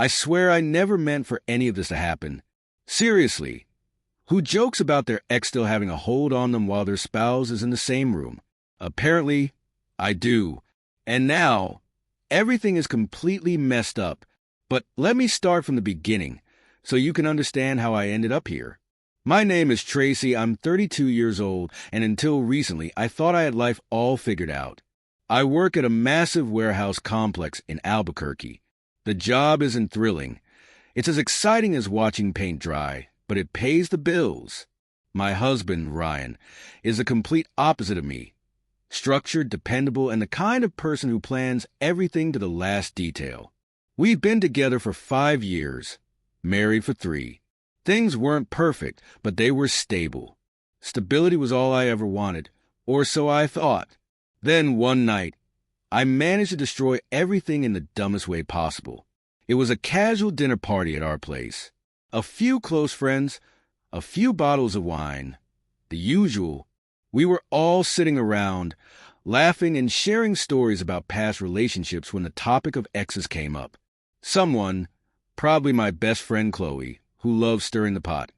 I swear I never meant for any of this to happen. Seriously, who jokes about their ex still having a hold on them while their spouse is in the same room? Apparently, I do. And now, everything is completely messed up. But let me start from the beginning, so you can understand how I ended up here. My name is Tracy, I'm 32 years old, and until recently, I thought I had life all figured out. I work at a massive warehouse complex in Albuquerque. The job isn't thrilling. It's as exciting as watching paint dry, but it pays the bills. My husband, Ryan, is the complete opposite of me. Structured, dependable, and the kind of person who plans everything to the last detail. We've been together for 5 years, married for 3. Things weren't perfect, but they were stable. Stability was all I ever wanted, or so I thought. Then one night, I managed to destroy everything in the dumbest way possible. It was a casual dinner party at our place. A few close friends, a few bottles of wine. The usual. We were all sitting around, laughing and sharing stories about past relationships when the topic of exes came up. Someone, probably my best friend Chloe, who loves stirring the pot,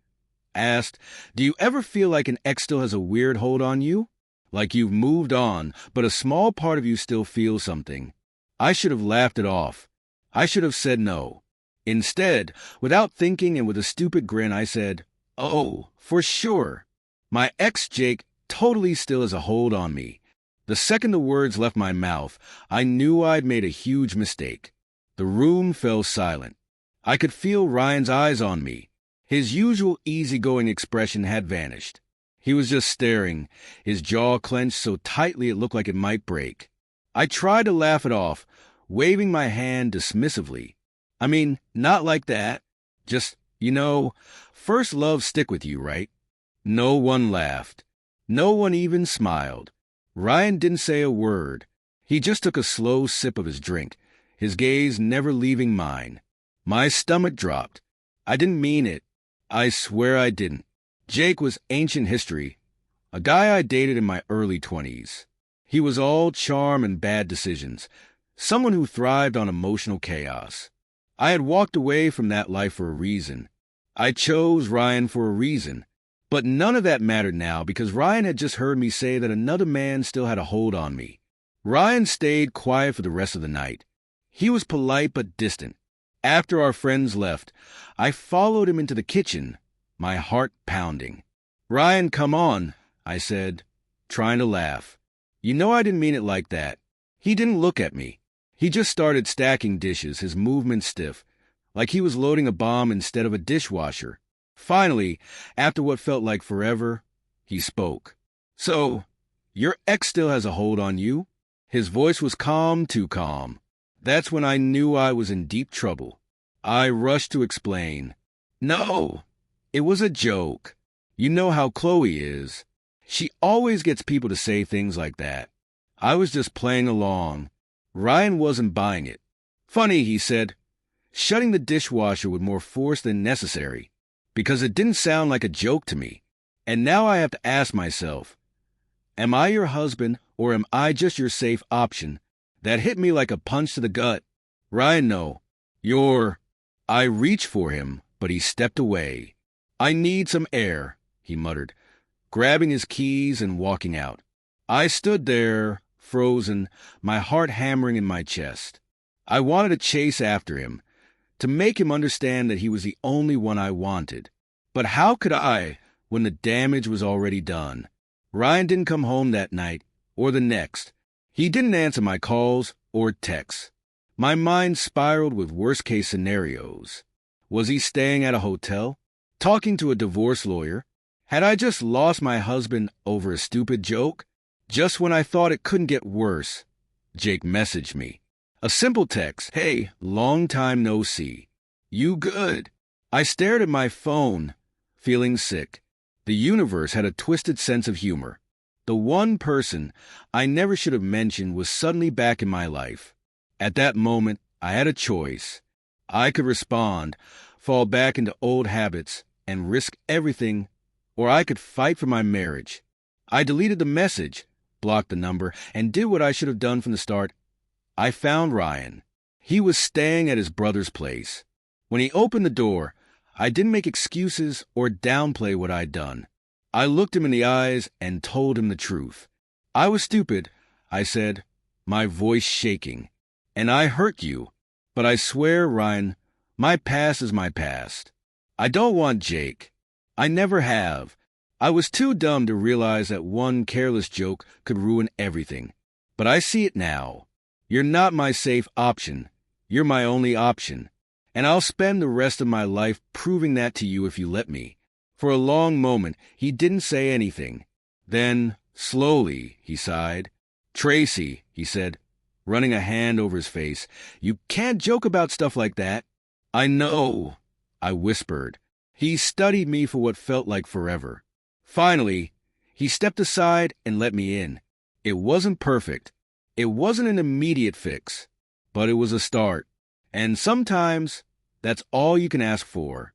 asked, "Do you ever feel like an ex still has a weird hold on you? Like you've moved on, but a small part of you still feels something?" I should have laughed it off. I should have said no. Instead, without thinking and with a stupid grin, I said, "Oh, for sure. My ex Jake totally still has a hold on me." The second the words left my mouth, I knew I'd made a huge mistake. The room fell silent. I could feel Ryan's eyes on me. His usual easygoing expression had vanished. He was just staring, his jaw clenched so tightly it looked like it might break. I tried to laugh it off, waving my hand dismissively. I mean, not like that. Just, first loves stick with you, right? No one laughed. No one even smiled. Ryan didn't say a word. He just took a slow sip of his drink, his gaze never leaving mine. My stomach dropped. I didn't mean it. I swear I didn't. Jake was ancient history, a guy I dated in my early 20s. He was all charm and bad decisions, someone who thrived on emotional chaos. I had walked away from that life for a reason. I chose Ryan for a reason. But none of that mattered now because Ryan had just heard me say that another man still had a hold on me. Ryan stayed quiet for the rest of the night. He was polite but distant. After our friends left, I followed him into the kitchen, my heart pounding. "Ryan, come on," I said, trying to laugh. "You know I didn't mean it like that." He didn't look at me. He just started stacking dishes, his movement stiff, like he was loading a bomb instead of a dishwasher. Finally, after what felt like forever, he spoke. "So, your ex still has a hold on you?" His voice was calm, too calm. That's when I knew I was in deep trouble. I rushed to explain. "No, it was a joke. You know how Chloe is. She always gets people to say things like that. I was just playing along." Ryan wasn't buying it. "Funny," he said, shutting the dishwasher with more force than necessary, because it didn't sound like a joke to me. And now I have to ask myself, am I your husband or am I just your safe option? That hit me like a punch to the gut. "Ryan, no. I reached for him, but he stepped away. "I need some air," he muttered, grabbing his keys and walking out. I stood there, frozen, my heart hammering in my chest. I wanted to chase after him, to make him understand that he was the only one I wanted. But how could I, when the damage was already done? Ryan didn't come home that night, or the next. He didn't answer my calls or texts. My mind spiraled with worst-case scenarios. Was he staying at a hotel? Talking to a divorce lawyer? Had I just lost my husband over a stupid joke? Just when I thought it couldn't get worse, Jake messaged me. A simple text, "Hey, long time no see. You good?" I stared at my phone, feeling sick. The universe had a twisted sense of humor. The one person I never should have mentioned was suddenly back in my life. At that moment, I had a choice. I could respond, fall back into old habits, and risk everything, or I could fight for my marriage. I deleted the message, blocked the number, and did what I should have done from the start. I found Ryan. He was staying at his brother's place. When he opened the door, I didn't make excuses or downplay what I'd done. I looked him in the eyes and told him the truth. I was stupid, I said, my voice shaking. And I hurt you. But I swear, Ryan, my past is my past. I don't want Jake. I never have. I was too dumb to realize that one careless joke could ruin everything. But I see it now. You're not my safe option. You're my only option. And I'll spend the rest of my life proving that to you if you let me. For a long moment, he didn't say anything. Then, slowly, he sighed. Tracy, he said, running a hand over his face, you can't joke about stuff like that. I know, I whispered. He studied me for what felt like forever. Finally, he stepped aside and let me in. It wasn't perfect. It wasn't an immediate fix, but it was a start. And sometimes, that's all you can ask for.